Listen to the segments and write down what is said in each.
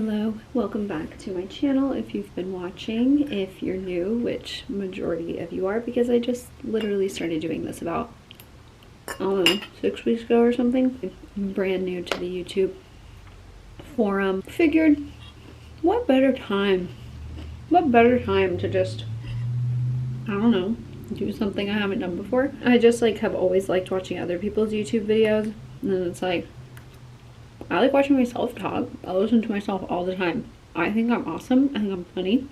Hello, welcome back to my channel if you've been watching. If you're new, which majority of you are, because I just literally started doing this about, I don't know, 6 weeks ago or something. I'm brand new to the YouTube forum. Figured, what better time to just, I don't know, do something I haven't done before. I just have always liked watching other people's YouTube videos, and then it's like, I like watching myself talk. I listen to myself all the time. I think I'm awesome. I think I'm funny.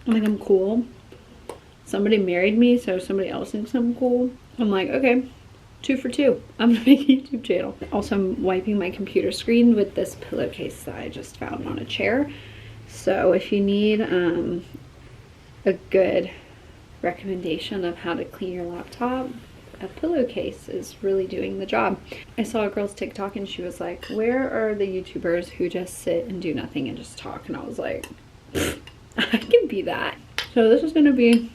I think I'm cool. Somebody married me, so somebody else thinks I'm cool. I'm like, okay, 2 for 2. I'm gonna make a YouTube channel. Also, I'm wiping my computer screen with this pillowcase that I just found on a chair. So if you need a good recommendation of how to clean your laptop, a pillowcase is really doing the job. I saw a girl's TikTok and she was like, where are the YouTubers who just sit and do nothing and just talk? And I was like, I can be that. So this is gonna be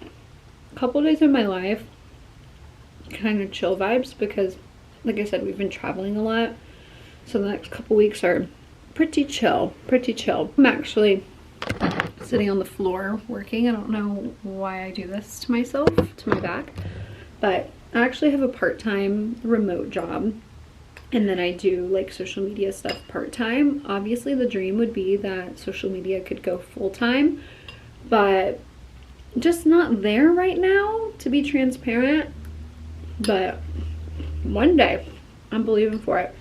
a couple days of my life, kind of chill vibes, because like I said, we've been traveling a lot. So the next couple weeks are pretty chill. I'm actually sitting on the floor working. I don't know why I do this to myself, to my back. But I actually have a part-time remote job, and then I do social media stuff part-time. Obviously the dream would be that social media could go full-time, but just not there right now, to be transparent. But one day, I'm believing for it.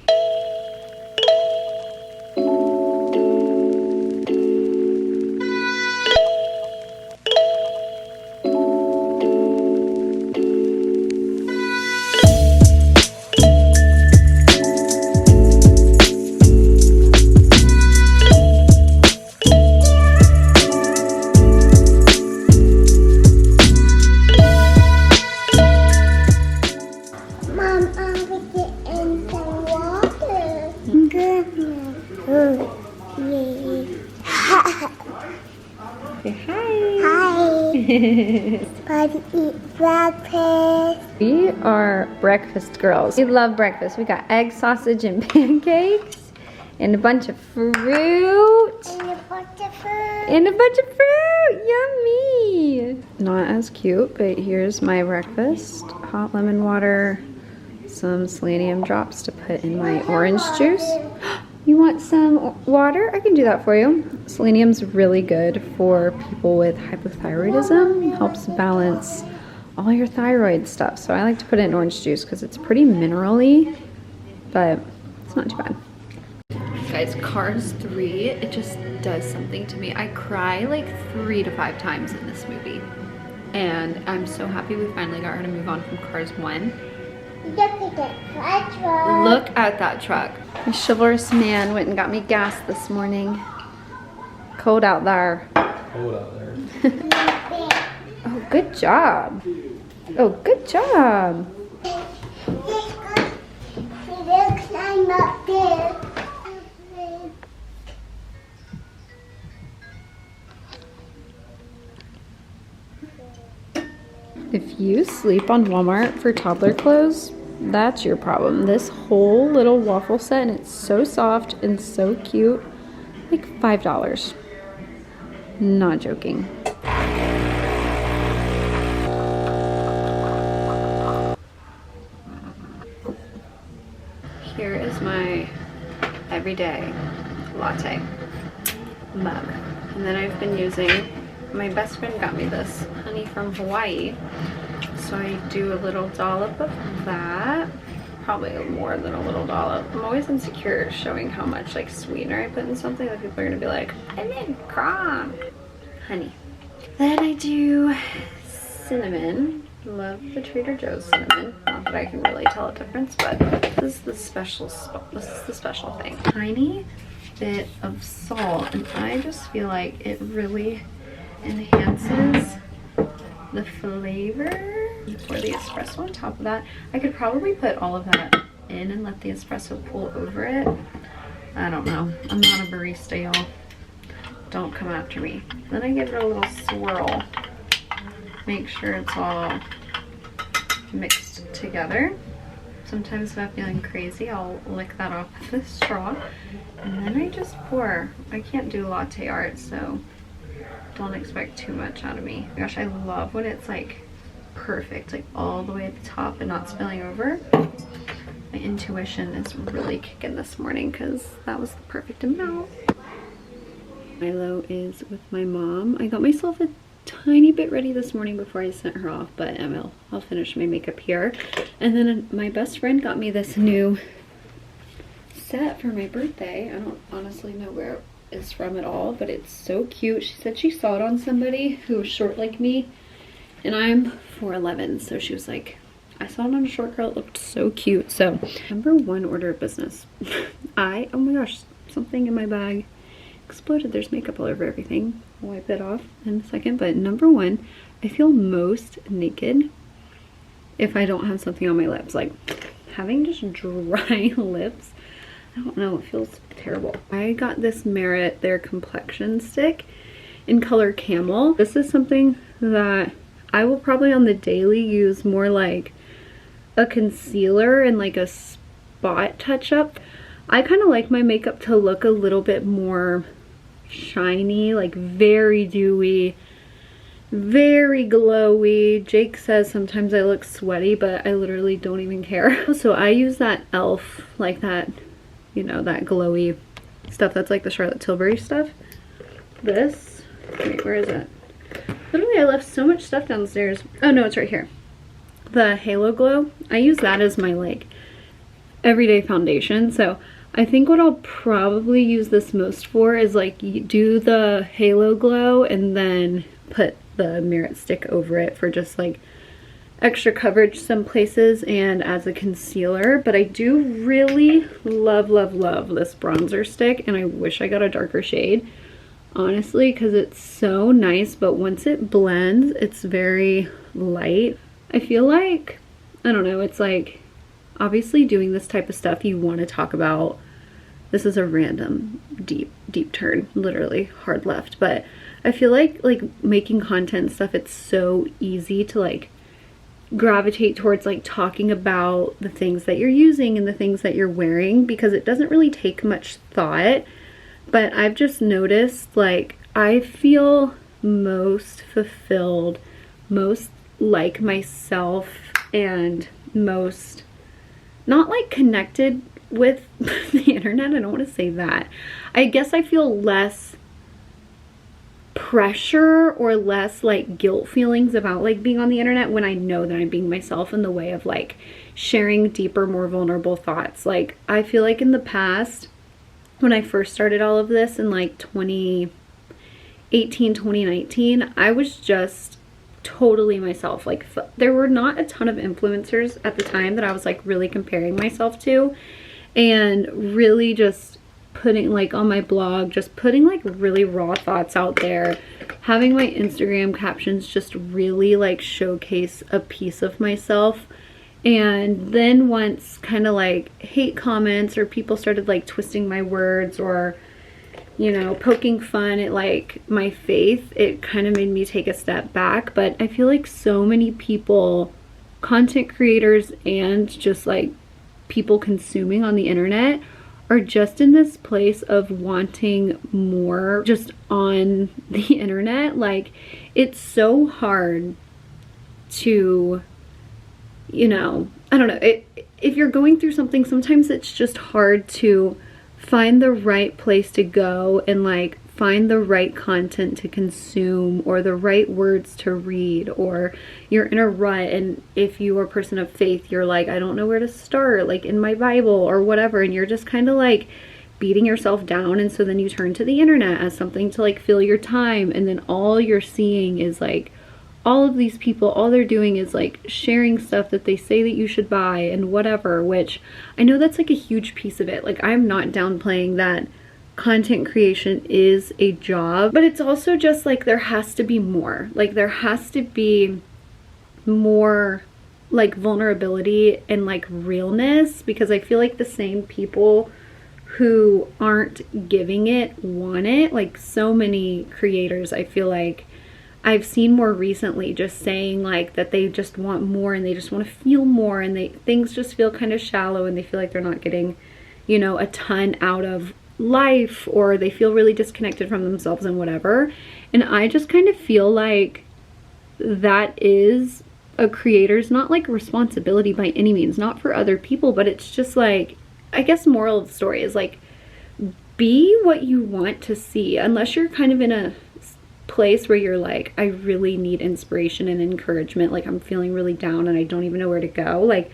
Say hi. Hi. Let's eat breakfast. We are breakfast girls. We love breakfast. We got egg, sausage, and pancakes, and a bunch of fruit. And a bunch of fruit. Yummy. Not as cute, but here's my breakfast. Hot lemon water, some selenium drops to put in my orange juice. You want some water? I can do that for you. Selenium's really good for people with hypothyroidism. It helps balance all your thyroid stuff. So I like to put it in orange juice because it's pretty mineral-y, but it's not too bad. Guys, Cars 3, it just does something to me. I cry 3 to 5 times in this movie. And I'm so happy we finally got her to move on from Cars 1. Look at that truck. My chivalrous man went and got me gas this morning. Cold out there. Oh, good job. Oh, good job. If you sleep on Walmart for toddler clothes, that's your problem. This whole little waffle set, and it's so soft and so cute, $5. Not joking. Here is my everyday latte mug. And then I've been using, my best friend got me this honey from Hawaii. So I do a little dollop of that, probably more than a little dollop. I'm always insecure showing how much sweetener I put in something that people are gonna be like, I made wrong. Honey. Then I do cinnamon. Love the Trader Joe's cinnamon. Not that I can really tell a difference, but this is the special thing. Tiny bit of salt, and I just feel like it really enhances the flavor. For the espresso on top of that, I could probably put all of that in and let the espresso pool over it. I don't know. I'm not a barista, y'all. Don't come after me. Then I give it a little swirl. Make sure it's all mixed together. Sometimes if I'm feeling crazy, I'll lick that off with a straw. And then I just pour. I can't do latte art, so don't expect too much out of me. Gosh, I love when it's like perfect, like all the way at the top and not spilling over. My intuition is really kicking this morning because that was the perfect amount. Milo is with my mom. I got myself a tiny bit ready this morning before I sent her off, but I'll finish my makeup here. And then my best friend got me this new set for my birthday. I don't honestly know where it is from at all, but it's so cute. She said she saw it on somebody who was short like me, and I'm 4'11", so she was like, I saw it on a short girl, it looked so cute. So number one order of business. Oh my gosh, something in my bag exploded. There's makeup all over everything. I'll wipe it off in a second. But number one, I feel most naked if I don't have something on my lips. Like having just dry lips, I don't know, it feels terrible. I got this Merit, their complexion stick in color camel. This is something that I will probably on the daily use more like a concealer and like a spot touch up. I kind of like my makeup to look a little bit more shiny, like very dewy, very glowy. Jake says sometimes I look sweaty, but I literally don't even care. So I use that e.l.f. like that, you know, that glowy stuff that's like the Charlotte Tilbury stuff. This, wait, where is it? Literally I left so much stuff downstairs. Oh no, it's right here. The Halo Glow. I use that as my like everyday foundation. So I think what I'll probably use this most for is like do the Halo Glow and then put the Merit stick over it for just like extra coverage some places and as a concealer. But I do really love this bronzer stick, and I wish I got a darker shade, honestly, because it's so nice. But once it blends, it's very light. I feel like, I don't know, it's like obviously doing this type of stuff you want to talk about. This is a random deep turn, literally hard left, but I feel like making content and stuff, it's so easy to like gravitate towards like talking about the things that you're using and the things that you're wearing, because it doesn't really take much thought. But I've just noticed like I feel most fulfilled, most like myself, and most not like connected with the internet. I don't want to say that. I guess I feel less pressure or less like guilt feelings about like being on the internet when I know that I'm being myself in the way of like sharing deeper, more vulnerable thoughts. Like I feel like in the past, when I first started all of this in like 2018, 2019, I was just totally myself. Like there were not a ton of influencers at the time that I was like really comparing myself to, and really just putting like on my blog, just putting like really raw thoughts out there, having my Instagram captions just really like showcase a piece of myself. And then once kind of like hate comments or people started like twisting my words or, you know, poking fun at like my faith, it kind of made me take a step back. But I feel like so many people, content creators and just like people consuming on the internet, are just in this place of wanting more just on the internet. Like it's so hard to, you know, I don't know, if you're going through something, sometimes it's just hard to find the right place to go and like find the right content to consume or the right words to read, or you're in a rut, and if you are a person of faith, you're like, I don't know where to start, like in my Bible or whatever, and you're just kind of like beating yourself down. And so then you turn to the internet as something to like fill your time, and then all you're seeing is like all of these people, all they're doing is like sharing stuff that they say that you should buy and whatever, which I know that's like a huge piece of it. Like I'm not downplaying that content creation is a job, but it's also just like there has to be more. Like there has to be more like vulnerability and like realness, because I feel like the same people who aren't giving it want it. Like so many creators, I feel like I've seen more recently just saying like that they just want more and they just want to feel more, and things just feel kind of shallow, and they feel like they're not getting, you know, a ton out of life, or they feel really disconnected from themselves and whatever. And I just kind of feel like that is a creator's not like responsibility by any means, not for other people, but it's just like, I guess moral of the story is like, be what you want to see, unless you're kind of in a place where you're like, I really need inspiration and encouragement, like I'm feeling really down and I don't even know where to go. Like,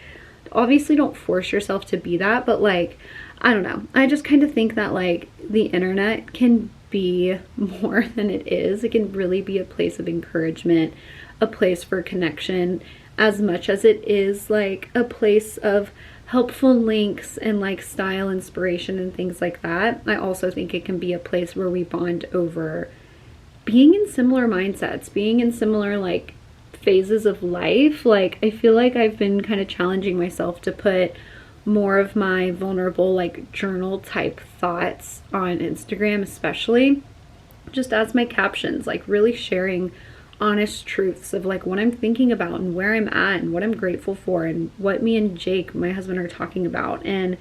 obviously don't force yourself to be that, but like, I don't know, I just kind of think that like the internet can be more than it is. It can really be a place of encouragement, a place for connection, as much as it is like a place of helpful links and like style inspiration and things like that. I also think it can be a place where we bond over being in similar mindsets, being in similar like phases of life. Like, I feel like I've been kind of challenging myself to put more of my vulnerable like journal type thoughts on Instagram, especially just as my captions, like really sharing honest truths of like what I'm thinking about and where I'm at and what I'm grateful for and what me and Jake, my husband, are talking about. And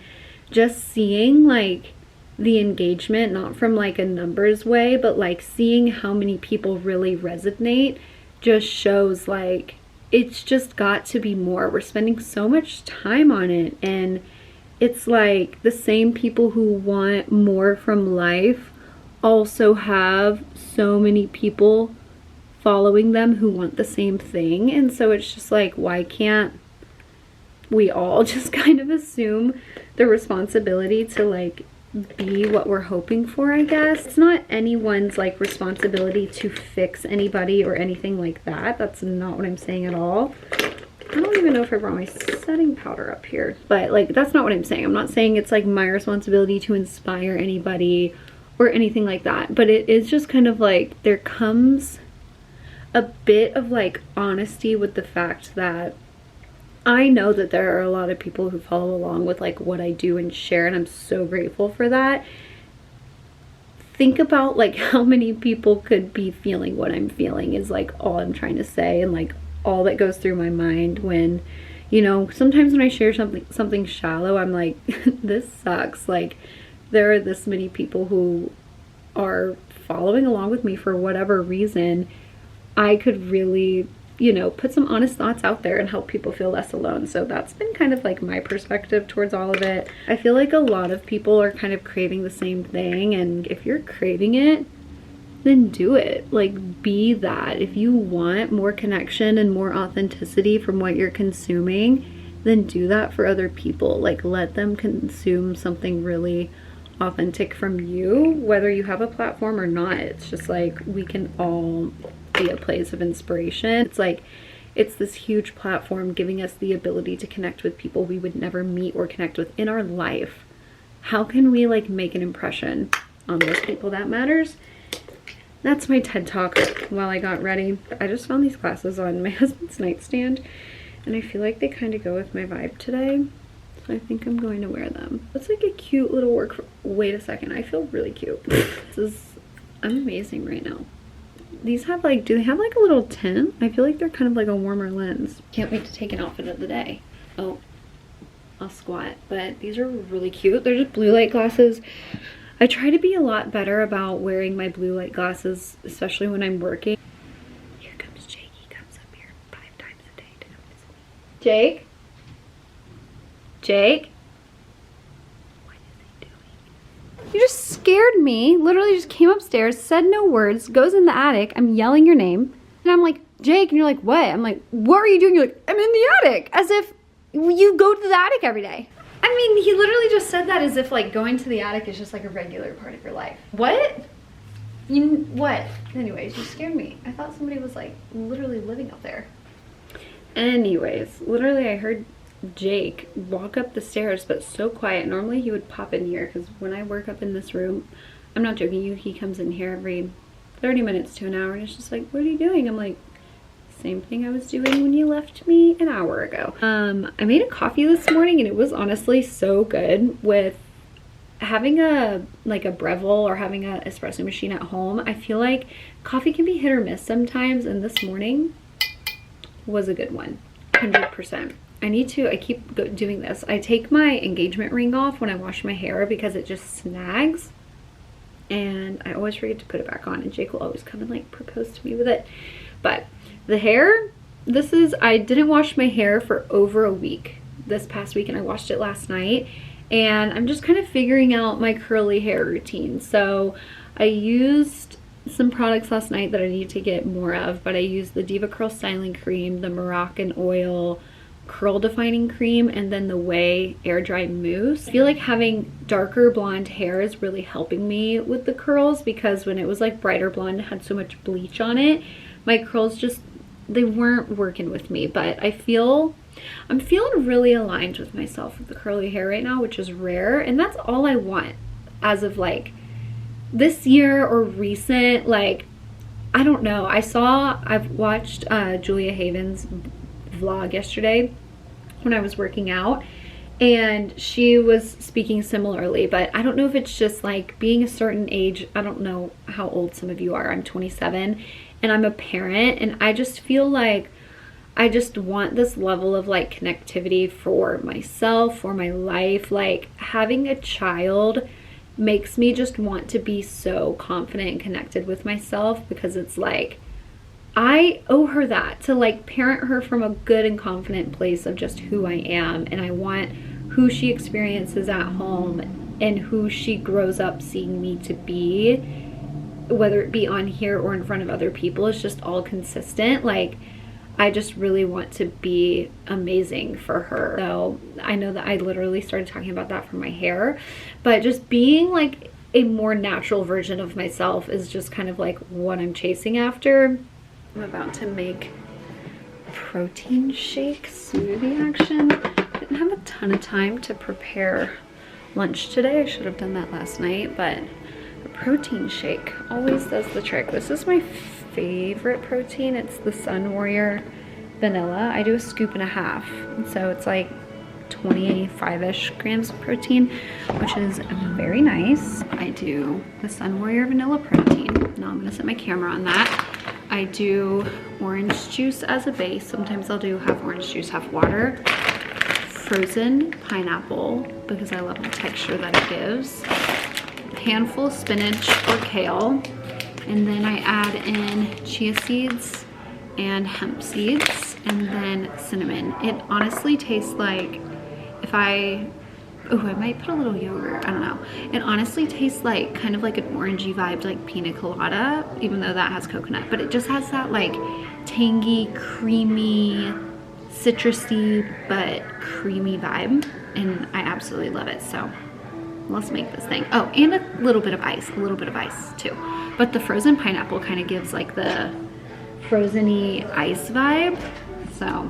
just seeing like the engagement, not from like a numbers way, but like seeing how many people really resonate, just shows like it's just got to be more. We're spending so much time on it, and it's like the same people who want more from life also have so many people following them who want the same thing. And so it's just like, why can't we all just kind of assume the responsibility to like be what we're hoping for, I guess. It's not anyone's like responsibility to fix anybody or anything like that. That's not what I'm saying at all. I don't even know if I brought my setting powder up here, but like, that's not what I'm saying. I'm not saying it's like my responsibility to inspire anybody or anything like that, but it is just kind of like, there comes a bit of like honesty with the fact that I know that there are a lot of people who follow along with like what I do and share, and I'm so grateful for that. Think about like how many people could be feeling what I'm feeling is like all I'm trying to say, and like all that goes through my mind when, you know, sometimes when I share something shallow, I'm like, this sucks. Like, there are this many people who are following along with me for whatever reason. I could really, you know, put some honest thoughts out there and help people feel less alone. So that's been kind of like my perspective towards all of it. I feel like a lot of people are kind of craving the same thing, and if you're craving it, then do it. Like, be that. If you want more connection and more authenticity from what you're consuming, then do that for other people. Like, let them consume something really authentic from you, whether you have a platform or not. It's just like, we can all be a place of inspiration. It's like, it's this huge platform giving us the ability to connect with people we would never meet or connect with in our life. How can we like make an impression on those people that matters? That's my TED Talk while I got ready. I just found these glasses on my husband's nightstand, and I feel like they kind of go with my vibe today. So I think I'm going to wear them. It's like a cute little work. Wait a second, I feel really cute. I'm amazing right now. These have like, do they have like a little tint? I feel like they're kind of like a warmer lens. Can't wait to take an outfit of the day. Oh, I'll squat. But these are really cute. They're just blue light glasses. I try to be a lot better about wearing my blue light glasses, especially when I'm working. Here comes Jake. He comes up here 5 times a day to come visit me. Jake? Jake? What is he doing? You just scared me. Literally just came upstairs, said no words, goes in the attic. I'm yelling your name. And I'm like, Jake. And you're like, what? I'm like, what are you doing? You're like, I'm in the attic. As if you go to the attic every day. I mean, he literally just said that as if like going to the attic is just like a regular part of your life. What? What? Anyways, you scared me. I thought somebody was like literally living up there. Anyways, literally I heard Jake walk up the stairs, but so quiet. Normally he would pop in here because when I work up in this room, I'm not joking you, he comes in here every 30 minutes to an hour and it's just like, what are you doing? I'm like, same thing I was doing when you left me an hour ago. I made a coffee this morning and it was honestly so good with having a Breville or having a espresso machine at home, I feel like coffee can be hit or miss sometimes, and this morning was a good one, 100%. I keep doing this. I take my engagement ring off when I wash my hair because it just snags, and I always forget to put it back on, and Jake will always come and like propose to me with it. But the hair, I didn't wash my hair for over a week this past week, and I washed it last night, and I'm just kind of figuring out my curly hair routine. So I used some products last night that I need to get more of, but I used the Diva Curl Styling Cream, the Moroccan Oil Curl Defining Cream, and then the Way Air Dry Mousse. I feel like having darker blonde hair is really helping me with the curls, because when it was like brighter blonde, it had so much bleach on it, my curls just, they weren't working with me. But I'm feeling really aligned with myself with the curly hair right now, which is rare, and that's all I want as of like this year or recent. Like, I don't know, I've watched Julia Haven's vlog yesterday when I was working out, and she was speaking similarly, but I don't know if it's just like being a certain age. I don't know how old some of you are. I'm 27 and I'm a parent, and I just feel like I just want this level of like connectivity for myself, for my life. Like, having a child makes me just want to be so confident and connected with myself, because it's like I owe her that, to like parent her from a good and confident place of just who I am, and I want who she experiences at home and who she grows up seeing me to be, whether it be on here or in front of other people, is just all consistent. Like, I just really want to be amazing for her. So I know that I literally started talking about that for my hair, but just being like a more natural version of myself is just kind of like what I'm chasing after. I'm about to make protein shake smoothie action. Didn't have a ton of time to prepare lunch today. I should have done that last night, but a protein shake always does the trick. This is my favorite protein. It's the Sun Warrior Vanilla. I do a scoop and a half, and so it's like 25-ish grams of protein, which is very nice. I do the Sun Warrior Vanilla protein. Now I'm gonna set my camera on that. I do orange juice as a base. Sometimes I'll do half orange juice, half water. Frozen pineapple, because I love the texture that it gives. A handful of spinach or kale. And then I add in chia seeds and hemp seeds, and then cinnamon. It honestly tastes like, I might put a little yogurt, I don't know. It honestly tastes like kind of like an orangey vibe, like pina colada, even though that has coconut, but it just has that like tangy, creamy, citrusy, but creamy vibe, and I absolutely love it. So let's make this thing. Oh, and a little bit of ice too. But the frozen pineapple kind of gives like the frozen-y ice vibe, so.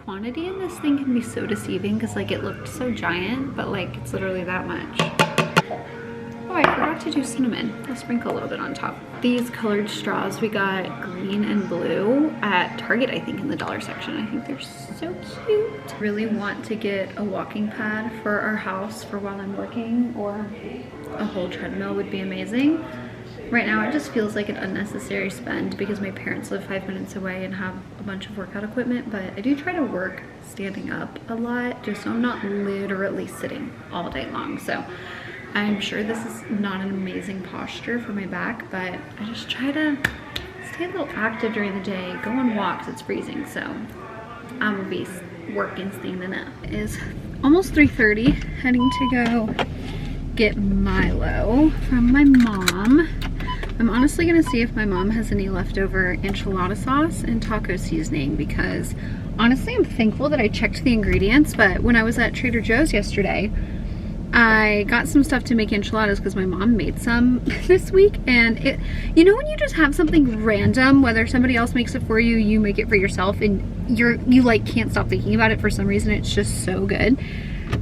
Quantity in this thing can be so deceiving, because like it looked so giant, but like it's literally that much. Oh, I forgot to do cinnamon. I'll sprinkle a little bit on top. These colored straws, we got green and blue at Target, I think, in the dollar section. I think they're so cute. Really want to get a walking pad for our house for while I'm working, or a whole treadmill would be amazing. Right now it just feels like an unnecessary spend because my parents live 5 minutes away and have a bunch of workout equipment, but I do try to work standing up a lot just so I'm not literally sitting all day long. So I'm sure this is not an amazing posture for my back, but I just try to stay a little active during the day, go on walks. It's freezing, so I'm gonna be working, standing up. It is almost 3:30, heading to go get Milo from my mom. I'm honestly gonna see if my mom has any leftover enchilada sauce and taco seasoning, because honestly I'm thankful that I checked the ingredients, but when I was at Trader Joe's yesterday, I got some stuff to make enchiladas because my mom made some this week, and you know when you just have something random, whether somebody else makes it for you, you make it for yourself, and you like can't stop thinking about it for some reason. It's just so good.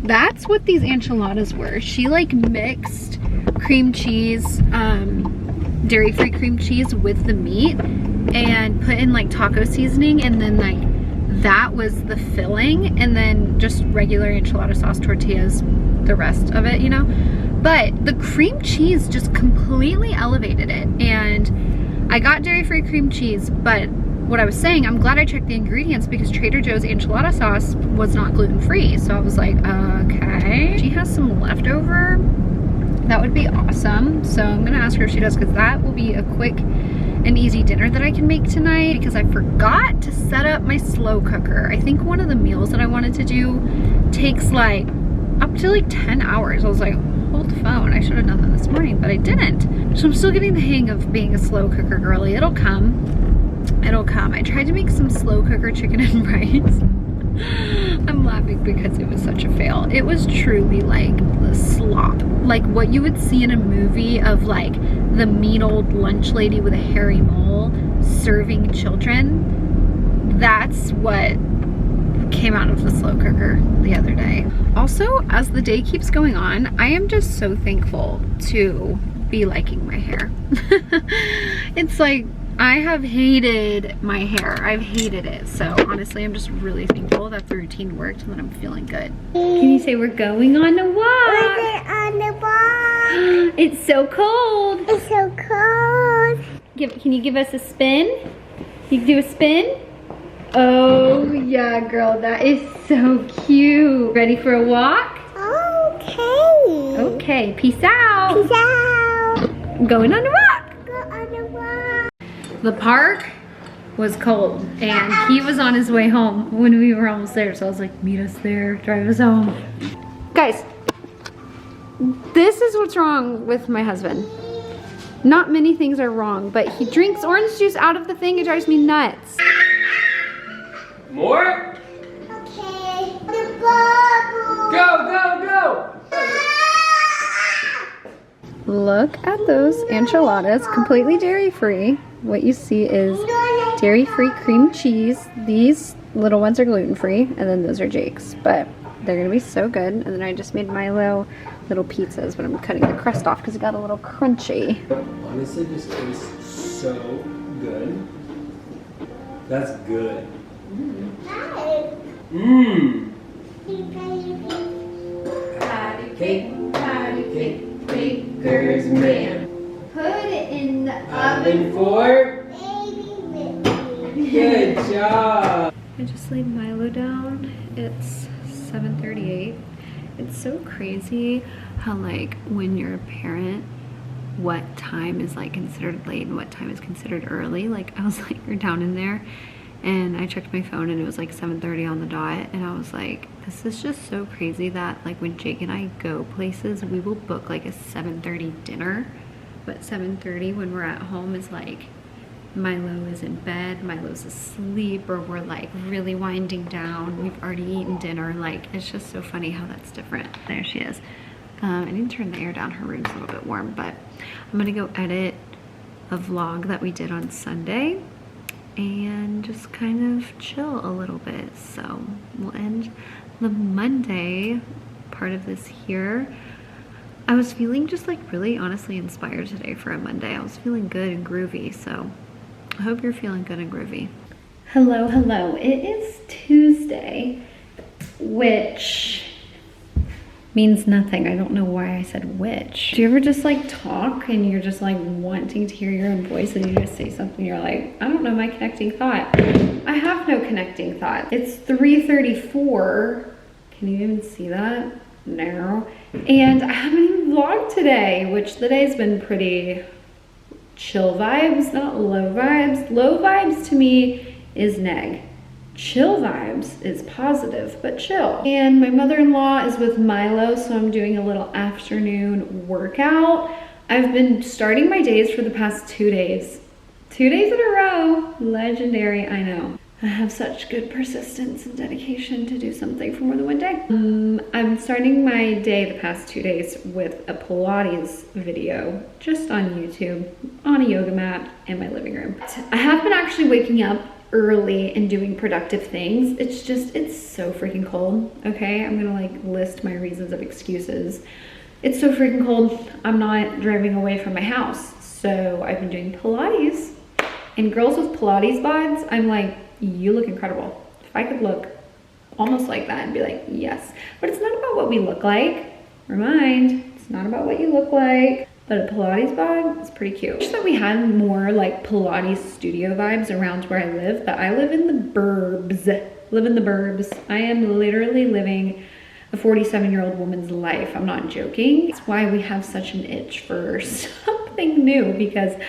That's what these enchiladas were. She like mixed cream cheese, dairy-free cream cheese with the meat, and put in like taco seasoning, and then like that was the filling, and then just regular enchilada sauce tortillas, the rest of it, you know? But the cream cheese just completely elevated it. And I got dairy-free cream cheese, but what I was saying, I'm glad I checked the ingredients because Trader Joe's enchilada sauce was not gluten-free. So I was like, okay. She has some leftover. That would be awesome. So I'm gonna ask her if she does, because that will be a quick and easy dinner that I can make tonight, because I forgot to set up my slow cooker. I think one of the meals that I wanted to do takes like up to like 10 hours. I was like, hold the phone. I should have done that this morning, but I didn't. So I'm still getting the hang of being a slow cooker girly. It'll come. It'll come. I tried to make some slow cooker chicken and rice. I'm laughing because it was such a fail. It was truly like the slop. Like what you would see in a movie of like the mean old lunch lady with a hairy mole serving children. That's what came out of the slow cooker the other day. Also, as the day keeps going on, I am just so thankful to be liking my hair. It's like, I have hated my hair. I've hated it. So honestly, I'm just really thankful that the routine worked and that I'm feeling good. Can you say we're going on a walk? We're going on the walk. It's so cold. It's so cold. Can you give us a spin? You can do a spin? Oh yeah, girl, that is so cute. Ready for a walk? Okay. Okay, peace out. Peace out. Going on a walk. Go on the walk. The park was cold and he was on his way home when we were almost there. So I was like, meet us there, drive us home. Guys, this is what's wrong with my husband. Not many things are wrong, but he drinks orange juice out of the thing. It drives me nuts. More? Okay. The bubble. Go, go, go! Look at those enchiladas, completely dairy-free. What you see is dairy-free cream cheese. These little ones are gluten-free, and then those are Jake's. But they're gonna be so good. And then I just made Milo little pizzas, but I'm cutting the crust off because it got a little crunchy. Honestly, this tastes so good. That's good. Mmm. Patty cake, baker's man. Put it in the Oven for good job. I just laid Milo down. It's 7:38. It's so crazy how like when you're a parent, what time is like considered late and what time is considered early. Like I was like, we're down in there and I checked my phone and it was like 7:30 on the dot, and I was like, this is just so crazy that like when Jake and I go places, we will book like a 7:30 dinner, but 7:30 when we're at home is like Milo is in bed, Milo's asleep, or we're like really winding down, we've already eaten dinner. Like it's just so funny how that's different. There she is. I need to turn the air down, her room's a little bit warm, but I'm gonna go edit a vlog that we did on Sunday and just kind of chill a little bit. So we'll end the Monday part of this here. I was feeling just like really honestly inspired today for a Monday. I was feeling good and groovy, so I hope you're feeling good and groovy. Hello, hello. It is Tuesday, which means nothing. I don't know why I said which. Do you ever just like talk and you're just like wanting to hear your own voice and you just say something, you're like, I don't know my connecting thought. I have no connecting thought. It's 3:34. Can you even see that? No. And I haven't even vlogged today, which the day's been pretty chill vibes, not low vibes. Low vibes to me is neg. Chill vibes is positive, but chill. And my mother-in-law is with Milo, so I'm doing a little afternoon workout. I've been starting my days for the past 2 days. 2 days in a row. Legendary, I know. I have such good persistence and dedication to do something for more than one day. I'm starting my day the past 2 days with a Pilates video just on YouTube, on a yoga mat in my living room. I have been actually waking up early and doing productive things. It's so freaking cold, okay? I'm gonna like list my reasons of excuses. It's so freaking cold, I'm not driving away from my house. So I've been doing Pilates And girls with Pilates bods, I'm like, you look incredible. If I could look almost like that and be like, yes. But it's not about what we look like. Remind, it's not about what you look like. But a Pilates bod is pretty cute. I wish that we had more like Pilates studio vibes around where I live, but I live in the burbs. Live in the burbs. I am literally living a 47-year-old woman's life. I'm not joking. That's why we have such an itch for something new, because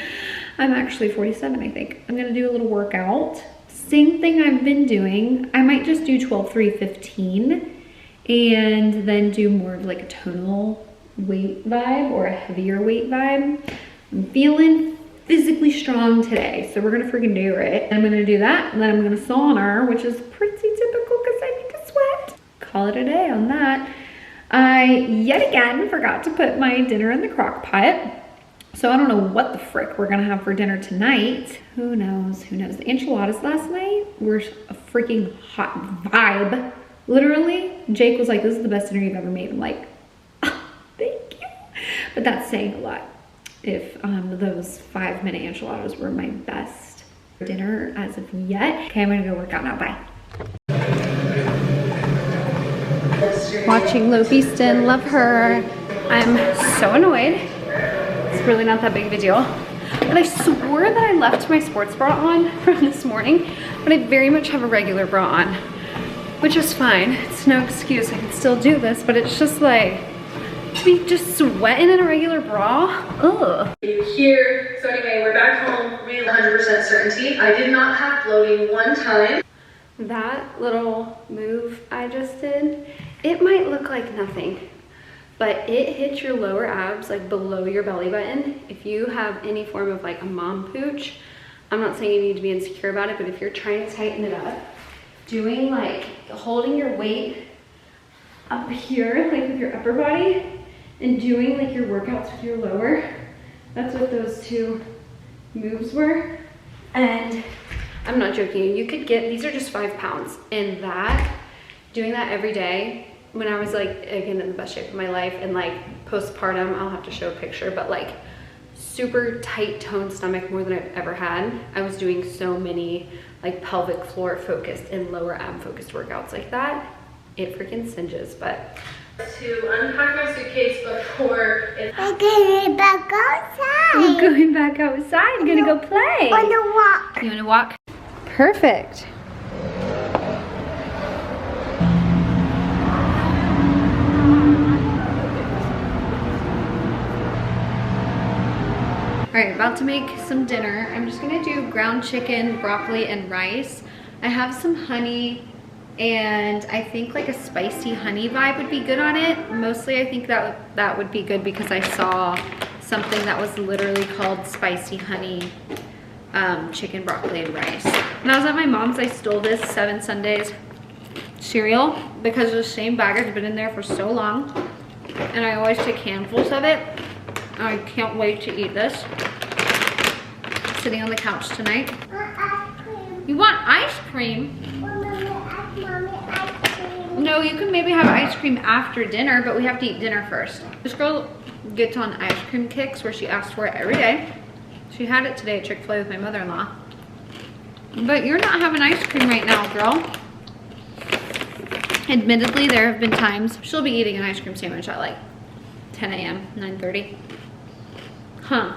I'm actually 47, I think. I'm gonna do a little workout. Same thing I've been doing. I might just do 12, 3, 15 and then do more of like a tonal weight vibe or a heavier weight vibe. I'm feeling physically strong today, so we're gonna freaking do it. I'm gonna do that, and then I'm gonna sauna, which is pretty typical because I need to sweat. Call it a day on that. I yet again forgot to put my dinner in the crock pot, so I don't know what the frick we're gonna have for dinner tonight. Who knows, who knows. The enchiladas last night were a freaking hot vibe. Literally, Jake was like, this is the best dinner you've ever made. I'm like, thank you. But that's saying a lot. If those 5-minute enchiladas were my best dinner as of yet. Okay, I'm gonna go work out now, bye. Watching Lopiston, love her. I'm so annoyed. It's really not that big of a deal. But I swore that I left my sports bra on from this morning, but I very much have a regular bra on, which is fine. It's no excuse, I can still do this, but it's just like, to be just sweating in a regular bra, ugh. Here, so anyway, we're back home, real 100% certainty. I did not have bloating one time. That little move I just did, it might look like nothing, but it hits your lower abs, like below your belly button. If you have any form of like a mom pooch, I'm not saying you need to be insecure about it, but if you're trying to tighten it up, doing like, holding your weight up here, like with your upper body, and doing like your workouts with your lower, that's what those two moves were. And I'm not joking, you could get, these are just 5 pounds, and that, doing that every day, when I was like, again, in the best shape of my life, and like postpartum, I'll have to show a picture, but like super tight toned stomach, more than I've ever had. I was doing so many like pelvic floor focused and lower ab focused workouts like that. It freaking singes, but. To unpack my suitcase before it's We're going back outside. I'm going back outside. I'm gonna go play. On the walk. You wanna walk? Perfect. All right, about to make some dinner. I'm just gonna do ground chicken, broccoli, and rice. I have some honey, and I think like a spicy honey vibe would be good on it. Mostly I think that would be good because I saw something that was literally called spicy honey chicken, broccoli, and rice. When I was at my mom's, I stole this 7 Sundays cereal because the same bag has been in there for so long, and I always take handfuls of it. I can't wait to eat this. Sitting on the couch tonight. You want ice cream? No, you can maybe have ice cream after dinner, but we have to eat dinner first. This girl gets on ice cream kicks where she asks for it every day. She had it today at Chick-fil-A with my mother-in-law. But you're not having ice cream right now, girl. Admittedly, there have been times she'll be eating an ice cream sandwich at like 10 a.m., 9:30. Huh.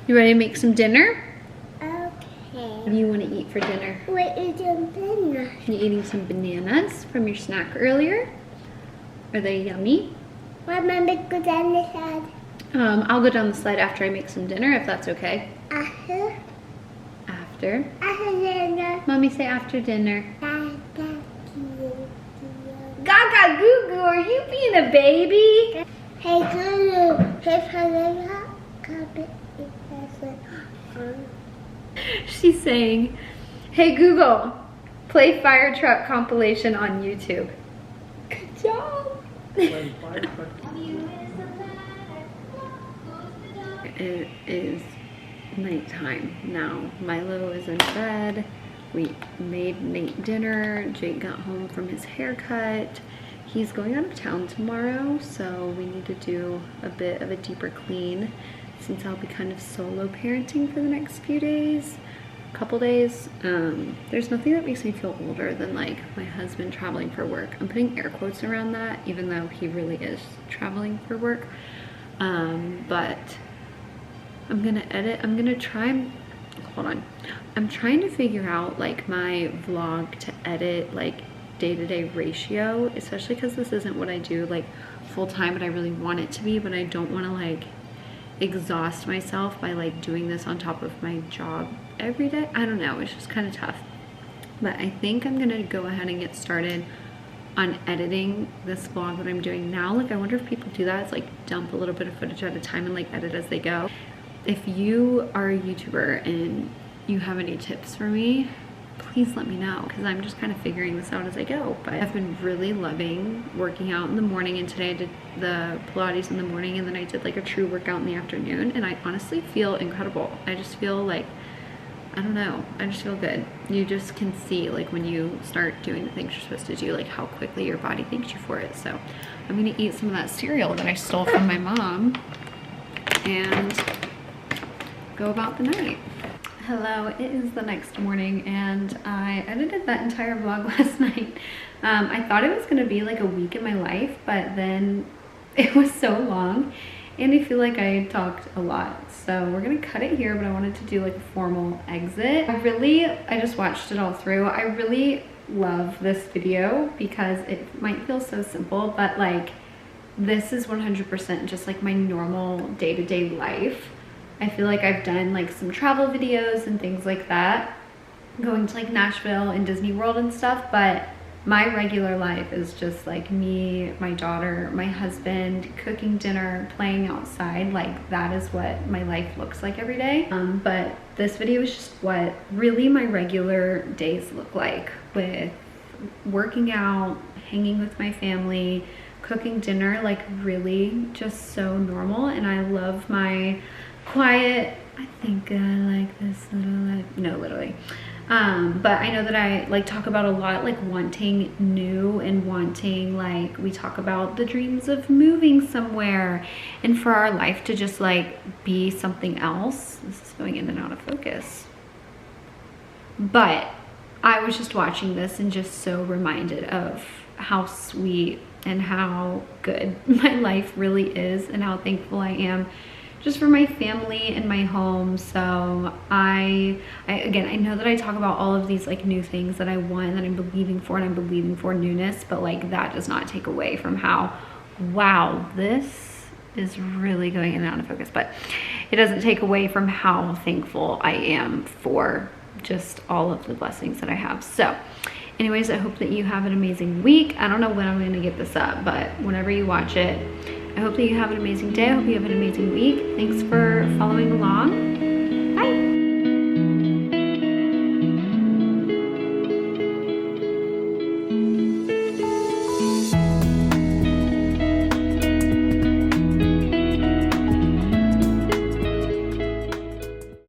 You ready to make some dinner? Okay. What do you want to eat for dinner? We're eating dinner. You eating some bananas from your snack earlier? Are they yummy? What Mommy go down the side? I'll go down the slide after I make some dinner, if that's okay. After? After. After dinner. Mommy, say after dinner. Gaga Gaga goo goo, are you being a baby? Hey Guru, hey Palena, She's saying, hey Google, play fire truck compilation on YouTube. Good job. It is nighttime now. Milo is in bed. We made Nate dinner. Jake got home from his haircut. He's going out of town tomorrow, so we need to do a bit of a deeper clean since I'll be kind of solo parenting for the next few days, couple days. There's nothing that makes me feel older than like my husband traveling for work. I'm putting air quotes around that, even though he really is traveling for work. But I'm gonna edit, I'm gonna try, hold on. I'm trying to figure out like my vlog to edit like day-to-day ratio, especially because this isn't what I do like full-time, but I really want it to be, but I don't want to like exhaust myself by like doing this on top of my job every day. I don't know, it's just kind of tough. But I think I'm gonna go ahead and get started on editing this vlog that I'm doing now. Like I wonder if people do that. It's like dump a little bit of footage at a time and like edit as they go. If you are a YouTuber and you have any tips for me, please let me know, because I'm just kind of figuring this out as I go. But I've been really loving working out in the morning, and today I did the Pilates in the morning and then I did like a true workout in the afternoon, and I honestly feel incredible. I just feel like, I don't know, I just feel good. You just can see like when you start doing the things you're supposed to do, like how quickly your body thanks you for it. So I'm gonna eat some of that cereal that I stole from my mom and go about the night. Hello, it is the next morning and I edited that entire vlog last night. I thought it was gonna be like a week in my life, but then it was so long and I feel like I talked a lot. So we're gonna cut it here, but I wanted to do like a formal exit. I just watched it all through. I really love this video because it might feel so simple, but like this is 100% just like my normal day-to-day life. I feel like I've done like some travel videos and things like that, going to like Nashville and Disney World and stuff, but my regular life is just like me, my daughter, my husband, cooking dinner, playing outside. Like that is what my life looks like every day. But this video is just what really my regular days look like, with working out, hanging with my family, cooking dinner, like really just so normal. And I love my quiet, I think I like this little life. No, literally. But I know that I like talk about a lot like wanting new and wanting, like we talk about the dreams of moving somewhere and for our life to just like be something else. This is going in and out of focus. But I was just watching this and just so reminded of how sweet and how good my life really is and how thankful I am just for my family and my home. So again, I know that I talk about all of these like new things that I want, that I'm believing for, and I'm believing for newness, but like that does not take away from how, wow, this is really going in and out of focus, but it doesn't take away from how thankful I am for just all of the blessings that I have. So anyways, I hope that you have an amazing week. I don't know when I'm gonna get this up, but whenever you watch it, I hope that you have an amazing day. I hope you have an amazing week. Thanks for following along.